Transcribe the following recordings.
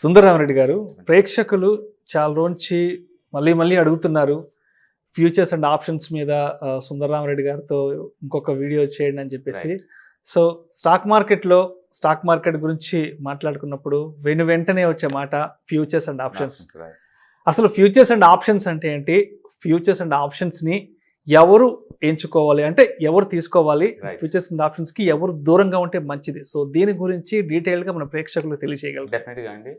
సుందరరామరెడ్డి గారు, ప్రేక్షకులు చాలా రోజు మళ్ళీ మళ్ళీ అడుగుతున్నారు ఫ్యూచర్స్ అండ్ ఆప్షన్స్ మీద సుందరరామరెడ్డి గారితో ఇంకొక వీడియో చేయండి అని చెప్పేసి. సో స్టాక్ మార్కెట్ గురించి మాట్లాడుకున్నప్పుడు వెంటనే వచ్చే మాట ఫ్యూచర్స్ అండ్ ఆప్షన్స్. అసలు ఫ్యూచర్స్ అండ్ ఆప్షన్స్ అంటే ఏంటి? ఫ్యూచర్స్ అండ్ ఆప్షన్స్ని ఎవరు ఎంచుకోవాలి, అంటే ఎవరు తీసుకోవాలి? ఫ్యూచర్స్ అండ్ ఆప్షన్స్కి ఎవరు దూరంగా ఉంటే మంచిది? సో దీని గురించి డీటెయిల్గా మన ప్రేక్షకులకు తెలియజేయగలరు. డెఫినెట్గా అండి.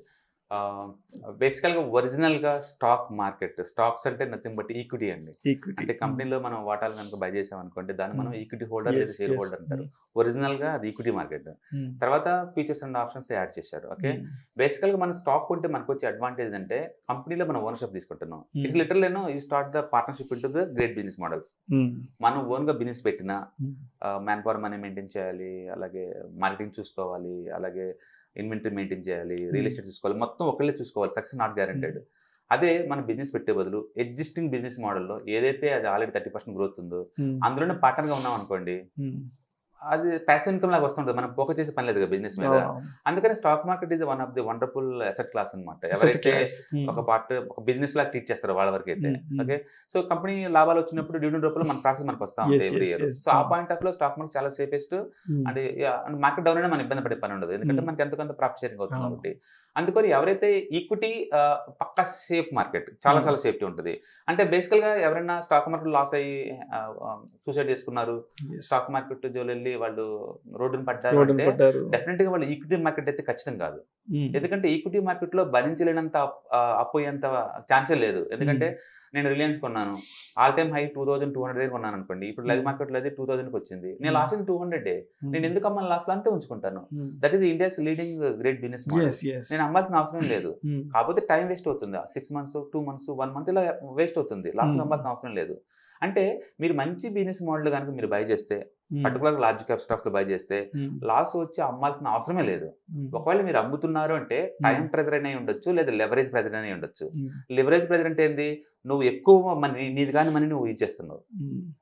బేసికల్గా ఒరిజినల్గా స్టాక్స్ అంటే నథింగ్ బట్ ఈక్విటీ అండి. అంటే కంపెనీలో మనం వాటాలు కనుక బై చేసాం అనుకోండి, దాన్ని మనం ఈక్విటీ హోల్డర్ లేదా షేర్ హోల్డర్ అంటారు. ఒరిజినల్గా అది ఈక్విటీ మార్కెట్. తర్వాత ఫీచర్స్ అండ్ ఆప్షన్స్ యాడ్ చేశారు. ఓకే, బేసికల్గా మన స్టాక్ కొంటే మనకు వచ్చే అడ్వాంటేజ్ అంటే కంపెనీలో మనం ఓనర్షిప్ తీసుకుంటున్నాం. It's literal you start the partnership into the great business models. మనం ఓన్గా బిజినెస్ పెట్టినా మ్యాన్ పవర్ మనీ మెయింటైన్ చేయాలి, అలాగే మార్కెటింగ్ చూసుకోవాలి, అలాగే ఇన్వెంటరీ మెయింటైన్ చేయాలి, రియల్ ఎస్టేట్ చూసుకోవాలి, మొత్తం ఒకళ్ళే చూసుకోవాలి. Success not guaranteed. అదే మన బిజినెస్ పెట్టే బదులు ఎగ్జిస్టింగ్ బిజినెస్ మోడల్లో ఏదైతే అది ఆల్రెడీ 30% గ్రోత్ ఉందో అందులోనే పార్ట్నర్గా ఉన్నాం అనుకోండి, అది ప్యాసివ్ ఇన్కమ్ లాగా వస్తుంటుంది. మనం ఫోకస్ చేసే పని లేదు బిజినెస్ మీద. అందుకని stock market is one of the wonderful asset class అనమాట. ఎవరైతే ఒక బిజినెస్ లాగా ట్రీట్ చేస్తారో వాళ్ళ వరకు అయితే. ఓకే, సో కంపెనీ లాభాలు వచ్చినప్పుడు డివిడెండ్ రూపంలో మన ప్రాఫిట్స్ మనకు వస్తా ఉంటాయి ఎవ్రీ ఇయర్. సో ఆ పాయింట్ ఆఫ్ లో స్టాక్ మార్కెట్ చాలా సేఫెస్ట్. అంటే మార్కెట్ డౌన్ అయినా మనం ఇబ్బంది పడే పని ఉండదు, ఎందుకంటే మనకి ఎంతకంత ప్రాఫిట్ షేరింగ్ అవుతుంది కాబట్టి. అందుకని ఎవరైతే ఈక్విటీ పక్కా సేఫ్ మార్కెట్, చాలా చాలా సేఫ్టీ ఉంటుంది. అంటే బేసికల్ గా ఎవరైనా స్టాక్ మార్కెట్ లాస్ అయ్యి సూసైడ్ చేసుకున్నారు, స్టాక్ మార్కెట్ జోలు వెళ్ళి వాళ్ళు రోడ్డును పడ్డారు అంటే డెఫినెట్ గా వాళ్ళు ఈక్విటీ మార్కెట్ అయితే ఖచ్చితంగా కాదు. ఎందుకంటే ఈక్విటీ మార్కెట్ లో భరించలేనంత అపోయేంత ఛాన్సే లేదు. ఎందుకంటే నేను రిలయన్స్ కొన్నాను, ఆల్ టైమ్ హై 2200 దగ్గర కొన్నాను అనుకోండి. ఇప్పుడు లైవ్ మార్కెట్ లో అయితే 2000కి వచ్చింది. నేను లాస్ అయింది 200. నేను ఎందుకు అమ్మాలి? లాస్ అంతే ఉంచుకుంటాను. That is India's leading great business model. నేను అమ్మాల్సిన అవసరం లేదు. కాకపోతే టైం వేస్ట్ అవుతుంది. 6 months 2 months 1 month ఇలా వేస్ట్ అవుతుంది. లాస్ట్ అమ్మాల్సిన అవసరం లేదు. అంటే మీరు మంచి బిజినెస్ మోడల్ కనుక మీరు బై చేస్తే, పర్టికులర్ లార్జ్ క్యాప్ స్టాక్స్ లో బై చేస్తే లాస్ వచ్చి అమ్మాల్సిన అవసరమే లేదు. ఒకవేళ మీరు అమ్ముతున్నారు అంటే టైం ప్రెజర్ అనే ఉండొచ్చు, లేదా లెవరేజ్ ప్రెజర్ అనే ఉండొచ్చు. లెవరేజ్ ప్రెజర్ అంటే ఏంది? నువ్వు ఎక్కువ నీది కానీ మనీ నువ్వు యూజ్ చేస్తున్నావు.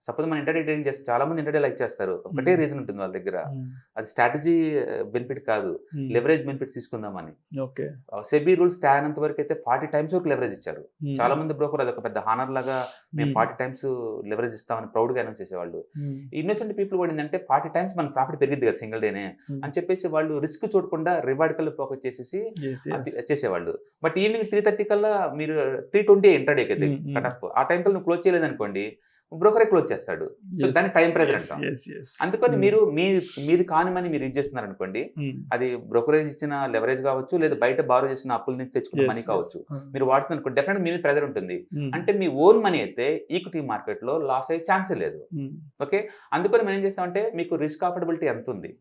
సపోజ్ మన ఇంటర్డే ట్రేడింగ్ చేస్తే చాలా మంది ఇంటర్డే లైక్ చేస్తారు. ఒకటే రీజన్ ఉంటుంది వాళ్ళ దగ్గర, అది స్ట్రాటజీ బెనిఫిట్ కాదు, లెవరేజ్ బెనిఫిట్ తీసుకుందామని. సెబీ రూల్స్ తేనంత వరకు అయితే 40 times వరకు లెవరేజ్ ఇచ్చారు. చాలా మంది బ్రోకర్ అది ఒక పెద్ద హానర్ లాగా మేము 40 times లెవరేజ్ ఇస్తామని ప్రౌడ్ గా అనౌన్స్ చేసేవాళ్ళు. ఇన్నోసెంట్ పీపుల్ కూడా ఏంటంటే 40 times మన ప్రాఫిట్ పెరిగింది కదా సింగిల్ డేనే అని చెప్పేసి వాళ్ళు రిస్క్ చూడకుండా రివార్డ్ కల్లా ఫోకస్ చేసేసి చేసేవాళ్ళు. బట్ ఈవినింగ్ 3:30 కల్లా మీరు 3:20 ఇంటర్డేకి అయితే కట్ ఆఫ్, ఆ టైం కల్లా నువ్వు క్లోజ్ చేయలేదనుకోండి బ్రోకరే క్లోజ్ చేస్తాడు. సో దాన్ని టైం ప్రెజర్ అంటాం. అందుకని మీరు మీది కాని మనీ మీరు యూజ్ చేస్తున్నారు అనుకోండి, అది బ్రోకరేజ్ ఇచ్చిన లెవరేజ్ కావచ్చు, లేదా బయట బారో చేసిన అప్పుల నుంచి తెచ్చుకున్న మనీ కావచ్చు, మీరు వాడుతున్నారు డెఫినెట్ మీ ప్రెజర్ ఉంటుంది. అంటే మీ ఓన్ మనీ అయితే ఈక్విటీ మార్కెట్ లో లాస్ అయ్యే ఛాన్సే లేదు. ఓకే, అందుకని మనం ఏం చేస్తామంటే మీకు రిస్క్ అఫోర్డబిలిటీ ఎంత ఉంది,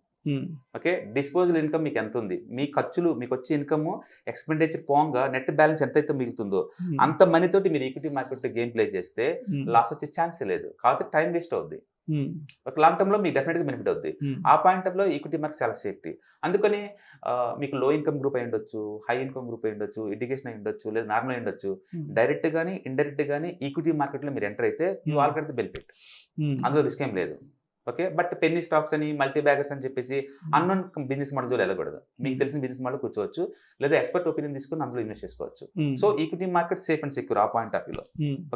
ఓకే, డిస్పోజల్ ఇన్కమ్ మీకు ఎంత ఉంది, మీ ఖర్చులు మీకు వచ్చే ఇన్కమ్ ఎక్స్పెండిచర్ పోంగా నెట్ బ్యాలెన్స్ ఎంతైతే మిగులుతుందో అంత మనీ తోటి మీరు ఈక్విటీ మార్కెట్ గేమ్ ప్లే చేస్తే లాస్ వచ్చే ఛాన్సే లేదు. కాబట్టి టైం వేస్ట్ అవుద్ది. ఒక లాంగ్ టర్మ్ లో మీకు డెఫినెట్ గా బెనిఫిట్ అవుద్ది. ఆ పాయింట్ ఆఫ్ లో ఈక్విటీ మార్కెట్ చాలా సేఫ్టీ. అందుకని మీకు లో ఇన్కమ్ గ్రూప్ అయి ఉండొచ్చు, హై ఇన్కమ్ గ్రూప్ అయి ఉండొచ్చు, ఎడ్యుకేషన్ అయి ఉండొచ్చు, లేదా నార్మల్ అయి ఉండొచ్చు, డైరెక్ట్ గానీ ఇండైరెక్ట్ గానీ ఈక్విటీ మార్కెట్ లో మీరు ఎంటర్ అయితే you all get the benefit. అందులో రిస్క్ ఏం లేదు. ఓకే, బట్ పెన్నీ స్టాక్స్ అని మల్టీ బ్యాగర్స్ అని చెప్పేసి అన్నోన్ బిజినెస్ మోడల్ వెళ్ళకూడదు. మీకు తెలిసిన బిజినెస్ మోడల్ కూర్చోవచ్చు, లేదా ఎక్స్పర్ట్ ఒపీనియన్ తీసుకుని అందులో ఇన్వెస్ట్ చేసుకోవచ్చు. So equity market safe and secure ఆ పాయింట్ ఆఫ్ వ్యూలో.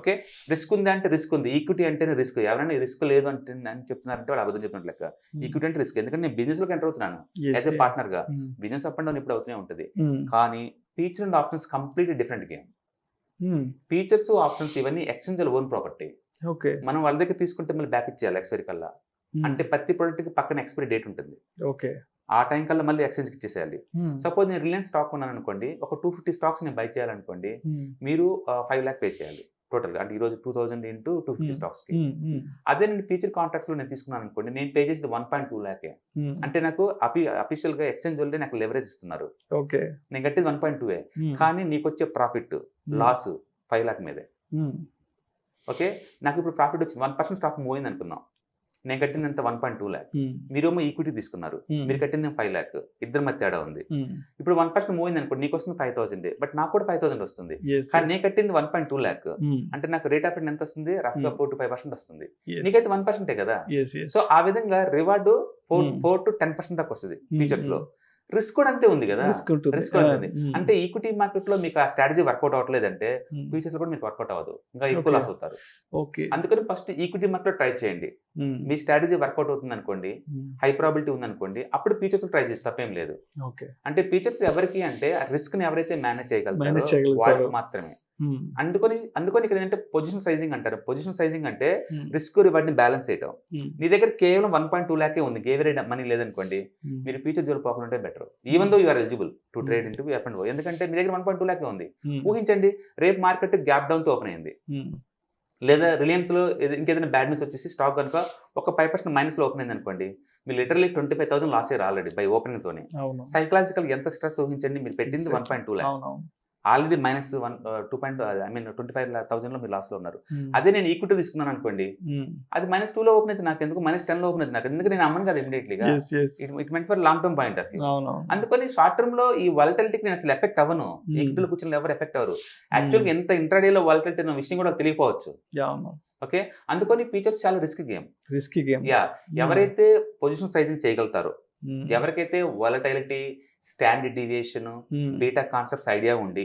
ఓకే, రిస్క్ ఉంది అంటే రిస్క్ ఉంది, ఈక్విటీ అంటేనే రిస్క్. ఎవరైనా రిస్క్ లేదు అంటే అని చెప్తున్నారంటే వాళ్ళు అబద్ధం చెప్తున్నట్లు లెక్క. ఈక్విటీ అంటే రిస్క్, ఎందుకంటే నేను బిజినెస్ లోకి ఎంటర్ అవుతున్నాను యాజ్ ఎ పార్ట్నర్ గా. బిజినెస్ అప్ అండ్ డౌన్ ఇప్పుడు అవుతూనే ఉంటుంది. కానీ feature and options completely different game. Features options ఇవన్నీ ఎక్స్చేంజ్ ఓన్ ప్రాపర్టీ. మనం వాళ్ళ దగ్గర తీసుకుంటే మళ్ళీ బ్యాక్ ఇచ్చేయాలి ఎక్స్పైరీ కల్లా. అంటే ప్రతి ప్రోడక్ట్ కి పక్కన ఎక్స్పైరీ డేట్ ఉంటుంది. ఓకే, ఆ టైం కల్లా మళ్ళీ ఎక్స్చేంజ్కి ఇచ్చేసేయాలి. సపోజ్ నేను రిలయన్స్ స్టాక్ ఉన్నాను అనుకోండి, ఒక 250 స్టాక్స్ నేను బై చేయాలనుకోండి, మీరు 5 lakh పే చేయాలి టోటల్ గా. అంటే ఈ రోజు 2000 into 250 స్టాక్స్ కి. అదే నేను ఫ్యూచర్ కాంట్రాక్ట్స్ లో నేను తీసుకున్నాను అనుకోండి, నేను పే చేసేది 1.2 lakh. అంటే నాకు అఫీషియల్ గా ఎక్స్చేంజ్ వల్లే నాకు లెవరేజ్ ఇస్తున్నారు. ఓకే, నేను కట్టేది 1.2. కానీ నీకు వచ్చే ప్రాఫిట్ లాస్ 5 lakh మీదే. ఓకే, నాకు ఇప్పుడు ప్రాఫిట్ వచ్చింది 1% స్టాక్ మూవ్ అయింది అనుకుందాం, నేను కట్టింది ఎంత 1.2 lakh. మీరేమో ఈక్విటీ తీసుకున్నారు, మీరు కట్టింది 5 lakh. ఇద్దరి మధ్య తేడా ఉంది. ఇప్పుడు 1% మూవ్ అయింది అనుకోండి, నీకు వస్తుంది 5,000, బట్ నాకు కూడా 5,000 వస్తుంది. కానీ నేను కట్టింది 1.2 lakh. అంటే నాకు రేట్ ఆఫ్ రిటర్న్ ఎంత వస్తుంది? రఫ్గా 4 to 5% వస్తుంది. నీకైతే 1% కదా. సో ఆ విధంగా రివార్డు 4 to 10% దాకా వస్తుంది ఫ్యూచర్స్ లో. రిస్క్ కూడా అంతే ఉంది కదా, రిస్క్ ఉంటుంది. రిస్క్ ఉంటుంది. అంటే ఈక్విటీ మార్కెట్ లో మీకు ఆ స్ట్రాటజీ వర్కౌట్ అవ్వట్లేదంటే ఫ్యూచర్స్ కూడా మీకు వర్కౌట్ అవ్వదు, ఇంకా ఎక్కువ లాస్ అవుతారు. అందుకని ఫస్ట్ ఈక్విటీ మార్కెట్ లో ట్రై చేయండి. మీ స్ట్రాటజీ వర్కౌట్ అవుతుంది అనుకోండి, హై ప్రాబిలిటీ ఉంది అనుకోండి, అప్పుడు ఫీచర్స్ ట్రై చేసి తప్పేం లేదు. అంటే ఫీచర్స్ ఎవరికి అంటే రిస్క్ ని ఎవరైతే మేనేజ్ చేయగలుగుతారో వాళ్ళకి మాత్రమే. అందుకని ఇక్కడ ఏంటంటే పొజిషన్ సైజింగ్ అంటారు. పొజిషన్ సైజింగ్ అంటే రిస్క్ రివార్డ్ ని బ్యాలెన్స్ చేయడం. నీ దగ్గర కేవలం 1.2 lakh ఉంది, గేవరీ మనీ లేదనుకోండి, మీరు ఫ్యూచర్ జోలు పోకుండా ఉంటే better. Even though you are eligible to trade into F&O, ఎందుకంటే మీ దగ్గర 1.2 lakh ఉంది. ఊహించండి రేపు మార్కెట్ గ్యాప్ డౌన్ తో ఓపెన్ అయింది, లేదా రిలయన్స్ లో ఇంకేదైనా బ్యాడ్ న్యూస్ వచ్చేసి స్టాక్ కనుక ఒక 5% మైనస్ లో ఓపెన్ అయింది అనుకోండి, మీరు లిటరలీ 25,000 లాస్ అయ్యారు ఆల్రెడీ బై ఓపెనింగ్ తోనే. సైకలాజికల్ ఎంత స్ట్రెస్ ఊహించండి, మీరు పెట్టింది 1.2 lakh, ఆల్రెడీ మైనస్ 25,000 లో మీరు లాస్ లో ఉన్నారు. అదే నేను ఈక్విటీ తీసుకున్నాను అనుకోండి, అది -2 లో ఓపెన్ అయితే నాకు ఎందుకు, -10 లో ఓపెన్ అయితే నాకు ఎందుకు, నేను అమ్మను కదా ఇమీడియట్లీగా. It meant for long term point of view. అందుకని షార్ట్ టర్మ్ లో ఈ వాలటిలిటీకి నేను అసలు ఎఫెక్ట్ అవ్వను. ఈక్విటీలో కూర్చొని ఎవరు ఎఫెక్ట్ అవ్వరు. యాక్చువల్గా ఎంత ఇంట్రాడే లో వాలటిలిటీ అన్న విషయం కూడా తెలియకపోవచ్చు. ఓకే, అందుకని ఫీచర్స్ చాలా రిస్క్ గేమ్. ఎవరైతే పొజిషన్ సైజింగ్ చేయగలుగుతారో, ఎవరికైతే volatility, standard deviation, beta concepts idea ఉండి,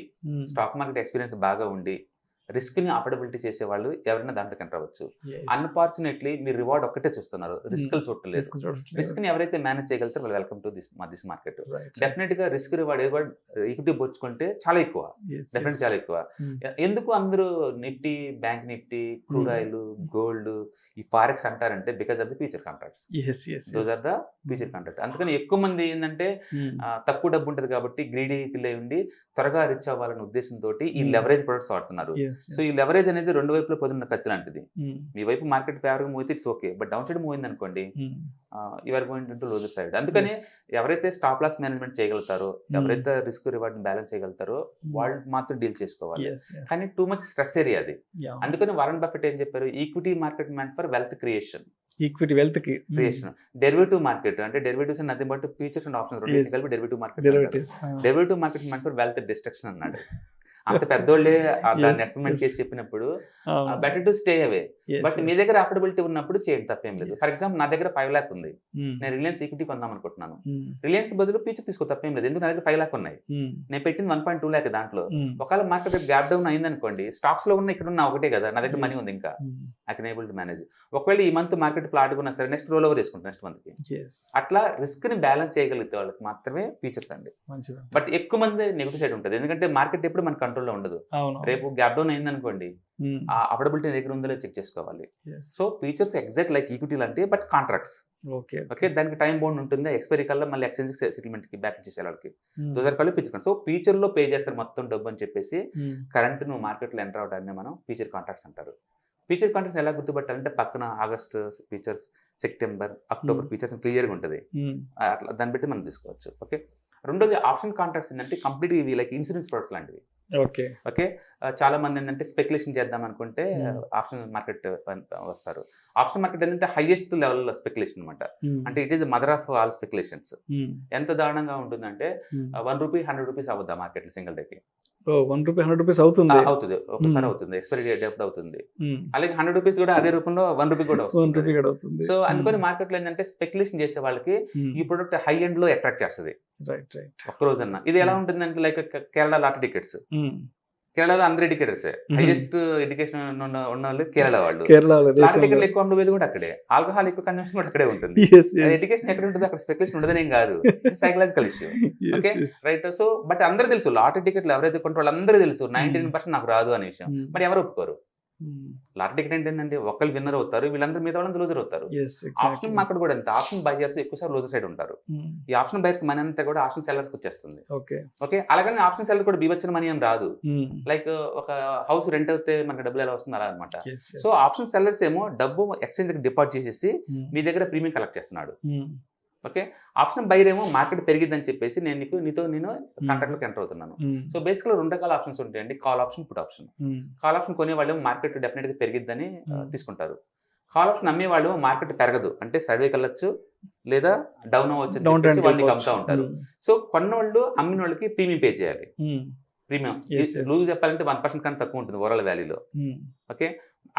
స్టాక్ మార్కెట్ ఎక్స్పీరియన్స్ బాగా ఉండి, రిస్క్ ని అఫోర్డబిలిటీ చేసే వాళ్ళు ఎవరైనా దాంట్లోకి ఎంటర్ అవ్వచ్చు. అన్ఫార్చునేట్లీ మీరు రివార్డ్ ఒక్కటే చూస్తున్నారు, రిస్క్ చూడలేదు. రిస్క్ ని ఎవరైతే మేనేజ్ చేయగలుగుతారో వాళ్ళు welcome to this market. Definite గా రిస్క్ రివార్డ్ ఈక్విటీ పోల్చుకుంటే చాలా ఎక్కువ, డెఫినెట్ చాలా ఎక్కువ. ఎందుకు అందరూ Nifty, bank Nifty, crude oil, gold, ఈ ఫారెక్స్ అంటారంటే because of the future contracts. Those are the future contract. అందుకని ఎక్కువ మంది ఏంటంటే తక్కువ డబ్బు ఉంటుంది కాబట్టి గ్రీడీ ఫిల్ అయి ఉండి త్వరగా రిచ్ అవ్వాలనే ఉద్దేశంతో ఈ లెవరేజ్ ప్రొడక్ట్స్ వాడుతున్నారు. సో ఈ లెవరేజ్ అనేది రెండు వైపులో పొందిన కత్తి లాంటిది. మీ వైపు మార్కెట్ ఫేవర్గా మూవ్ అయితే it's okay, but downside move అయింది అనుకోండి, you're going to loser side. అందుకని ఎవరైతే స్టాప్ లాస్ మేనేజ్మెంట్ చేయగలుగుతారో, ఎవరైతే రిస్క్ రివార్డ్ బ్యాలెన్స్ చేయగలుగుతారో వాళ్ళు మాత్రం డీల్ చేసుకోవాలి. కానీ టూ మచ్ స్ట్రెస్ ఏరియా అది. అందుకని వారన్ బఫెట్ ఏం చెప్పారు, equity market meant for wealth creation. Equity wealth creation. Derivative market అంటే derivatives nothing but futures and options, కలిపి derivative market. Derivative market meant for wealth destruction అన్నాడు. అంత పెద్దోళ్ళే దాన్ని ఎక్స్పెరిమెంట్ చేసి చెప్పినప్పుడు better to stay away. But మీ దగ్గర అఫోర్డబిలిటీ ఉన్నప్పుడు చేయండి, తప్పేం లేదు. ఫర్ ఎగ్జాంపుల్ నా దగ్గర 5 lakh ఉంది, నేను రిలయన్స్ ఈక్విటీ కొందాం అనుకుంటున్నాను. రిలయన్స్ బదులు ఫ్యూచర్ తీసుకో, తప్పేం లేదు. ఎందుకు నా దగ్గర 5 lakh ఉన్నాయి, నేను పెట్టింది 1.2 lakh దాంట్లో. ఒకవేళ మార్కెట్ గ్యాప్ డౌన్ అయింది అనుకోండి, స్టాక్స్ లో ఉన్న ఇక్కడ ఉన్న ఒకటే కదా, నా దగ్గర మనీ ఉంది, ఇంకా I can able to manage. ఒకవేళ ఈ మంత్ మార్కెట్ ఫ్లాట్ ఉన్నా సరే నెక్స్ట్ రోల్ ఓవర్ చేసుకుంటాను నెక్స్ట్ మంత్ కి. అట్లా రిస్క్ ని బ్యాలెన్స్ చేయగలిగితే వాళ్ళకి మాత్రమే ఫీచర్స్ అండి. బట్ ఎక్కువ మంది నెగిటివ్ సైడ్ ఉంటుంది, ఎందుకంటే మార్కెట్ ఎప్పుడు మన కంట్రోల్లో ఉండదు. రేపు గ్యాప్ డౌన్ అయింది అనుకోండి, అఫోర్డబిలిటీ దగ్గర ఉందో లేదో చెక్ చేసుకోవాలి. So features exact like equity లాంటివి, బట్ కాంట్రాక్ట్స్. ఓకే, దానికి టైం బౌండ్ ఉంటుంది, ఎక్స్పైరీ కల్లా మళ్ళీ ఎక్స్చేంజ్ సెటిల్మెంట్ కి బ్యాక్ ఇచ్చేసే వాళ్ళకి దోసారి కల్లా ఫీచర్. సో ఫీచర్ లో పే చేస్తారు మొత్తం డబ్బు అని చెప్పేసి కరెంట్ నువ్వు మార్కెట్ లో ఎంటర్ అవడాన్ని మనం ఫీచర్ కాంట్రాక్ట్స్ అంటారు. ఫీచర్ కాంట్రాక్ట్స్ ఎలా గుర్తుపట్టాలంటే పక్కన August features, September, October features క్లియర్గా ఉంటుంది, అట్లా దాన్ని బట్టి మనం చూసుకోవచ్చు. ఓకే, రెండోది ఆప్షన్ కాంట్రాక్ట్స్ ఏంటంటే కంప్లీట్ ఇవి లైక్ ఇన్సూరెన్స్ ప్రొడక్ట్స్ లాంటివి. ఓకే, చాలా మంది ఏంటంటే స్పెక్యులేషన్ చేద్దాం అనుకుంటే ఆప్షన్ మార్కెట్ వస్తారు. ఆప్షన్ మార్కెట్ ఏంటంటే హైయెస్ట్ లెవెల్ స్పెక్యులేషన్ అనమాట. అంటే it is mother of all speculations. ఎంత దారుణంగా ఉంటుందంటే 1 రూపీ 100 రూపీస్ అవుద్దా మార్కెట్ సింగిల్ డేకి. 1 రూపీ 100 రూపీస్ అవుతుంది, ఒకసారి అవుతుంది, ఎక్స్పైరీ డేట్ అవుతుంది. అలాగే 100 రూపీస్ కూడా అదే రూపంలో 1 రూపీ కూడా అవుతుంది. సో అందుకని మార్కెట్ లో ఏంటంటే స్పెక్యులేషన్ చేసే వాళ్ళకి ఈ ప్రొడక్ట్ హై ఎండ్ లో అట్రాక్ట్ చేస్తుంది ఒక్క రోజన్నా. ఇది ఎలా ఉంటుందంటే లైక్ కేరళ లాటరీ టికెట్స్. కేరళలో అందరూ ఎడ్యుకేటర్స్, హైయెస్ట్ ఎడ్యుకేషన్ ఉన్న వాళ్ళు కేరళ వాళ్ళు. లాటరీ టికెట్లు ఎక్కువ అమ్ముడు కూడా అక్కడే, ఆల్కహాల్ ఎక్కువ కన్సంప్షన్ కూడా అక్కడే ఉంటుంది. ఎడ్యుకేషన్ ఎక్కడ ఉంటుంది, అక్కడ స్పెక్యులేషన్ ఉండదనేం కాదు, psychological issue. Okay right. So but అందరూ తెలుసు లాటరీ టికెట్లు ఎవరైతే కొంటారో వాళ్ళందరూ తెలుసు 99% నాకు రాదు అనే విషయం, మరి ఎవరు ఒప్పుకోరు. లాటరీ టికెట్ అంటే ఏంటంటే ఒకళ్ళు విన్నర్ అవుతారు, వీళ్ళందరూ మిగతా వాళ్ళందరూ లూజర్ అవుతారు. ఆప్షన్ మార్కెట్ కూడా అంతే, ఆప్షన్ బయర్స్ ఎక్కువసారి లూజర్ సైడ్ ఉంటారు. ఈ ఆప్షన్ బయర్స్ మనీ అంతా కూడా ఆప్షన్ సెల్లర్స్ వచ్చేస్తుంది. ఓకే, అలాగని ఆప్షన్ సెల్లర్ కూడా బీవచ్చిన మనీ ఏం రాదు. లైక్ ఒక హౌస్ రెంట్ అయితే మనకి డబ్బులు ఎలా వస్తుంది అలా అనమాట. సో ఆప్షన్ సెల్లర్స్ ఏమో డబ్బు ఎక్స్చేంజ్ డిపాజిట్ చేసేసి మీ దగ్గర ప్రీమియం కలెక్ట్ చేస్తున్నాడు. ఓకే, ఆప్షన్ బైర్ ఏమో మార్కెట్ పెరిగిద్దని చెప్పేసి నేను కాంట్రాక్ట్ లోకి ఎంటర్ అవుతున్నాను. సో బేసికల్ 2 రకాల ఆప్షన్స్ ఉంటాయండి, call option, put option. Call option కొనే వాళ్ళు మార్కెట్ డెఫినెట్ గా పెరిగిద్దని తీసుకుంటారు. కాల్ ఆప్షన్ అమ్మే వాళ్ళు మార్కెట్ పెరగదు అంటే సైడ్ వెళ్ళొచ్చు లేదా డౌన్ అవ్వచ్చు వాళ్ళకి అమ్ముతా ఉంటారు. సో కొన్న వాళ్ళు అమ్మిన వాళ్ళకి ప్రీమియం పే చేయాలి. ప్రీమియం. Yes, yes. లూజ్ చెప్పాలంటే 1% కన్నా తక్కువ ఉంటుంది ఓవరాల్ వాల్యూలో. ఓకే,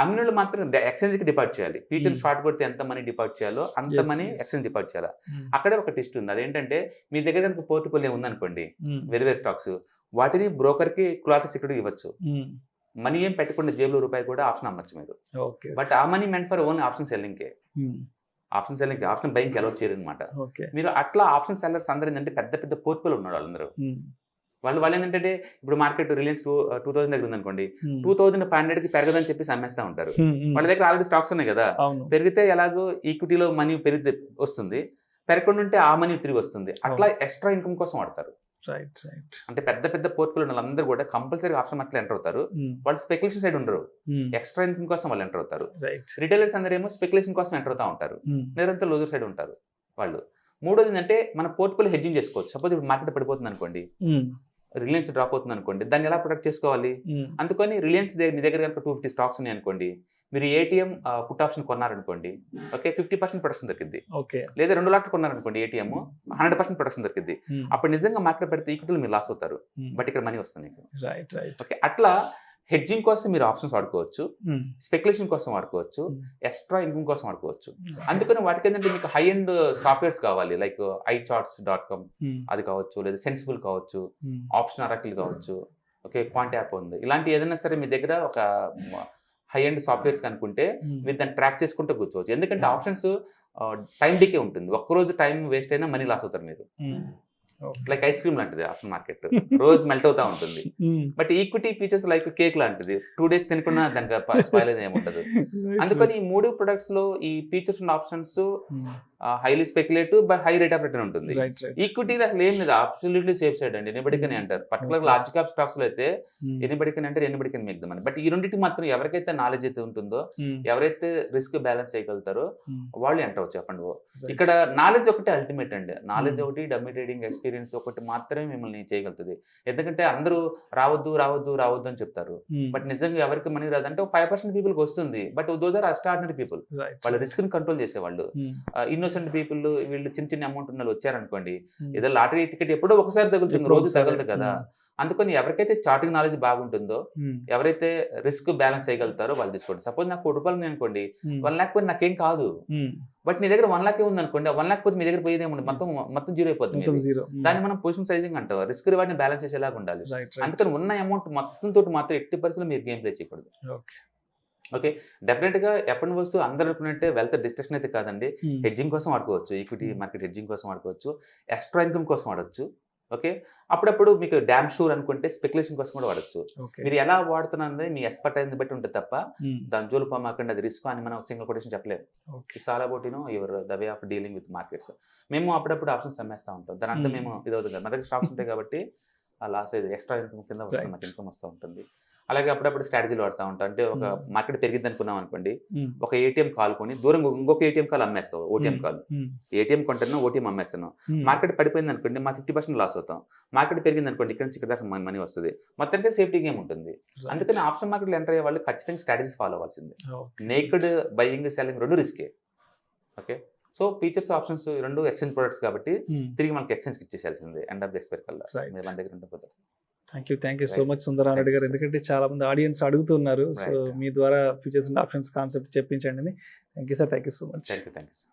అమ్మిన వాళ్ళు మాత్రం ఎక్స్చేంజ్కి డిపాజిట్ చేయాలి. ఫ్యూచర్ షార్ట్ కొడితే ఎంత మనీ డిపాజిట్ చేయాలో అంత Yes, money yes. Exchange deposit చేయాలి. అక్కడే ఒక టెస్ట్ ఉంది. అదేంటంటే మీ దగ్గర కనుక పోర్ట్ఫోలియో ఉందనుకోండి, వేరే వేరే స్టాక్స్, వాటిని బ్రోకర్కి క్లారిటీ సెక్యూరిటీ ఇవ్వచ్చు. మనీ ఏం పెట్టకుండా జేబులో రూపాయి కూడా ఆప్షన్ అమ్మచ్చు మీరు. బట్ ఆ money meant for only option సెల్లింగ్కే. ఆప్షన్ బయింగ్కి అలౌ చేయరు అనమాట. మీరు అట్లా ఆప్షన్ సెల్లర్స్ అందరూ ఏంటంటే పెద్ద పెద్ద పోర్ట్ఫోలియో ఉన్నాడు వాళ్ళందరూ. వాళ్ళు ఏంటంటే ఇప్పుడు మార్కెట్ రిలయన్స్ 2000 దగ్గర ఉందనుకోండి, 2500కి పెరగదని చెప్పేసి అమ్మేస్తా ఉంటారు. వాళ్ళ దగ్గర ఆల్రెడీ స్టాక్స్ ఉన్నాయి కదా, పెరిగితే ఎలాగో ఈక్విటీలో మనీ పెరిగితే వస్తుంది, పెరగకుండా ఉంటే ఆ మనీ తిరిగి వస్తుంది. అట్లా ఎక్స్ట్రా ఇన్కమ్ కోసం వాడతారు. అంటే పెద్ద పెద్ద పోర్ట్ఫోలియో వాళ్ళందరూ కూడా కంపల్సరీ ఆప్షన్ మార్కెట్ ఎంటర్ అవుతారు. వాళ్ళు స్పెక్యులేషన్ సైడ్ ఉండరు, ఎక్స్ట్రా ఇన్కమ్ కోసం వాళ్ళు ఎంటర్ అవుతారు. రిటైలర్స్ అందరూ ఏమో స్పెక్యులేషన్ కోసం ఎంటర్ అవుతా ఉంటారు, నిరంతరం లూజర్ సైడ్ ఉంటారు వాళ్ళు. మూడోది ఏంటంటే మన పోర్ట్ఫోలియో హెడ్జింగ్ చేసుకోవచ్చు. సపోజ్ ఇప్పుడు మార్కెట్ పడిపోతుంది అనుకోండి, రిలయన్స్ డ్రాప్ అవుతుంది అనుకోండి, దాన్ని ఎలా ప్రొటెక్ట్ చేసుకోవాలి? అందుకని రిలయన్స్ మీ దగ్గర కనుక 250 స్టాక్స్ ఉన్నాయి అనుకోండి, మీరు ఏటీఎం పుట్ ఆప్షన్ కొన్నారనుకోండి, ఓకే, 50% ప్రొటెక్షన్ దొరికింది. లేదా 2 లాట్లు కొన్నారనుకోండి, ఏటీఎం 100% ప్రొటెక్షన్ దొరికింది. అప్పుడు నిజంగా మార్కెట్ పెడితే ఈక్విటీలు మీరు లాస్ అవుతారు, బట్ ఇక్కడ మనీ వస్తుంది మీకు. ఓకే, అట్లా హెడ్జింగ్ కోసం మీరు ఆప్షన్స్ వాడుకోవచ్చు, స్పెక్యులేషన్ కోసం వాడుకోవచ్చు, ఎక్స్ట్రా ఇన్కమ్ కోసం వాడుకోవచ్చు. అందుకని వాటికి ఏంటంటే మీకు హై ఎండ్ సాఫ్ట్వేర్స్ కావాలి, లైక్ iCharts.com అది కావచ్చు, లేదా సెన్సిబుల్ కావచ్చు, ఆప్షన్ అరాకిల్ కావచ్చు, ఓకే, క్వాంట్ యాప్ ఉంది. ఇలాంటి ఏదైనా సరే మీ దగ్గర ఒక హై ఎండ్ సాఫ్ట్వేర్స్ కనుక్కుంటే మీరు దాన్ని ట్రాక్ చేసుకుంటూ కూర్చోవచ్చు. ఎందుకంటే ఆప్షన్స్ టైం డికే ఉంటుంది. ఒక్కరోజు టైం వేస్ట్ అయినా మనీ లాస్ అవుతారు మీరు. లైక్ ఐస్ క్రీమ్ లాంటిది ఆప్షన్ మార్కెట్, రోజు మెల్ట్ అవుతా ఉంటుంది. But equity features like cake లాంటిది, 2 days తినకుండా దానికి స్పాయిల్ అయితే ఏముండదు. అందుకని ఈ 3 ప్రొడక్ట్స్ లో ఈ features and options highly speculative but high rate of return ఉంటుంది. ఈక్విటీ అసలు ఏం లేదు, అబ్సల్యూట్లీ సేఫ్ సైడ్ అండి. ఎనిబడికని అంటారు. పర్టికులర్ లార్జ్ క్యాప్ స్టాక్స్ లో అయితే ఎనిబడికని అంటారు, ఎనిబడికని మిగతాం అని. బట్ ఈ రెండింటికి మాత్రం ఎవరికైతే నాలెడ్జ్ అయితే ఉంటుందో, ఎవరైతే రిస్క్ బ్యాలెన్స్ చేయగలుగుతారో వాళ్ళు ఎంటర్ అవచ్చు. చెప్పండి, ఇక్కడ నాలెడ్జ్ ఒకటి అల్టిమేట్ అండి. నాలెడ్జ్ ఒకటి, డమ్మీ ట్రేడింగ్ ఎక్స్పీరియన్స్ ఒకటి మాత్రమే మిమ్మల్ని చేయగలుగుతుంది. ఎందుకంటే అందరూ రావద్దు రావద్దు రావద్దు అని చెప్తారు, బట్ నిజంగా ఎవరికి మనీ రాదంటే 5% పీపుల్కి వస్తుంది. బట్ దోస్ ఆర్ అస్టార్డినరీ పీపుల్, వాళ్ళ రిస్క్ ని కంట్రోల్ చేసేవాళ్ళు. ఇన్నోసెంట్ పీపుల్, వీళ్ళు చిన్న చిన్న అమౌంట్ ఉన్న వాళ్ళు వచ్చారనుకోండి, ఏదో లాటరీ టికెట్ ఎప్పుడో ఒకసారి తగులుతుంది, రోజు తగలదు కదా. అందుకని ఎవరికైతే చార్టింగ్ నాలెడ్జ్ బాగుంటుందో, ఎవరైతే రిస్క్ బ్యాలెన్స్ చేయగలుగుతారో వాళ్ళు తీసుకోండి. సపోజ్ నాకు 1 రూపాయలు అనుకోండి, 1 lakh పోయి నాకేం కాదు, బట్ నీ దగ్గర 1 lakh ఉంది అనుకోండి, 1 lakh పోతే మీ దగ్గర పోయేది ఏముంది, మొత్తం జీరో అయిపోతుంది. దాన్ని మనం పొజిషన్ సైజింగ్ అంటాం. రిస్క్ రివార్డ్ ని బ్యాలెన్స్ చేసేలాగా ఉండాలి. అందుకని ఉన్న అమౌంట్ మొత్తం తోటి మాత్రం 80% మీరు గేమ్ ప్లే చేయకూడదు. ఓకే, డెఫినెట్ గా ఎప్పటి వస్తూ అందరూ అనుకున్నట్టే వెల్త్ డిస్ట్రక్షన్ అయితే కాదండి. హెడ్జింగ్ కోసం వాడుకోవచ్చు, ఈక్విటీ మార్కెట్ హెడ్జింగ్ కోసం వాడుకోవచ్చు, ఎక్స్ట్రా ఇన్కమ్ కోసం వాడచ్చు. ఓకే, అప్పుడప్పుడు మీకు డ్యామ్ షూర్ అనుకుంటే స్పెక్యులేషన్ కోసం కూడా వాడచ్చు. మీరు ఎలా వాడుతున్నది మీ ఎక్స్పర్టైజ్ బట్టి ఉంటుంది తప్ప దాని జోలు పోమాకండి, అది రిస్క్ అని మనం సింగిల్ కొటేషన్ చెప్పలేము. It's all about your the way of dealing with markets. మేము అప్పుడప్పుడు ఆప్షన్స్ అమ్మేస్తూ ఉంటాం, దాని అంతా మేము ఇది అవుతుంది కదా, మన దగ్గర స్టాక్స్ ఉంటాయి కాబట్టి ఆ లాస్ అయితే ఎక్స్ట్రా ఇన్కమ్ కింద వస్తుంది, మాకు ఇన్కమ్ వస్తూ ఉంటుంది. అలాగే అప్పుడప్పుడు స్ట్రాటజీలు వాడుతూ ఉంటాం. అంటే ఒక మార్కెట్ పెరిగింది అనుకున్నాం అనుకోండి, ఒక ఏటీఎం కాల్ కొని దూరం ఇంకొక ఏటీఎం కాల్ అమ్మేస్తాం. ఓటీఎం కాల్, ఏటీఎం కొంటున్నాం, ఓటీఎం అమ్మేస్తున్నాం. మార్కెట్ పడిపోయింది అనుకోండి, మాకు 50% లాస్ అవుతాం. మార్కెట్ పెరిగింది అనుకోండి, ఇక్కడ నుంచి ఇక్కడ దాకా మనీ వస్తుంది. మొత్తానికి సేఫ్టీ గేమ్ ఉంటుంది. అందుకని ఆప్షన్ మార్కెట్లో ఎంటర్ అయ్యే వాళ్ళు ఖచ్చితంగా స్ట్రాటజీస్ ఫాలో అవ్వాల్సిందే. నేకెడ్ బయింగ్ సెల్లింగ్ 2 రిస్కే. Okay, so features options 2 exchange products కాబట్టి తిరిగి మనకి ఎక్స్చేంజ్కి ఇచ్చేసాల్సిందే ఎండ్ ఆఫ్ ది ఎక్స్పైర్ కల్లా. మన దగ్గర ఉంటే thank you so much Sundararam Reddy గారు. ఎందుకంటే చాలా మంది ఆడియన్స్ అడుగుతున్నారు, సో మీ ద్వారా ఫ్యూచర్స్ అండ్ ఆప్షన్స్ కాన్సెప్ట్ చెప్పించండి. Thank you sir, thank you so much. Thank you.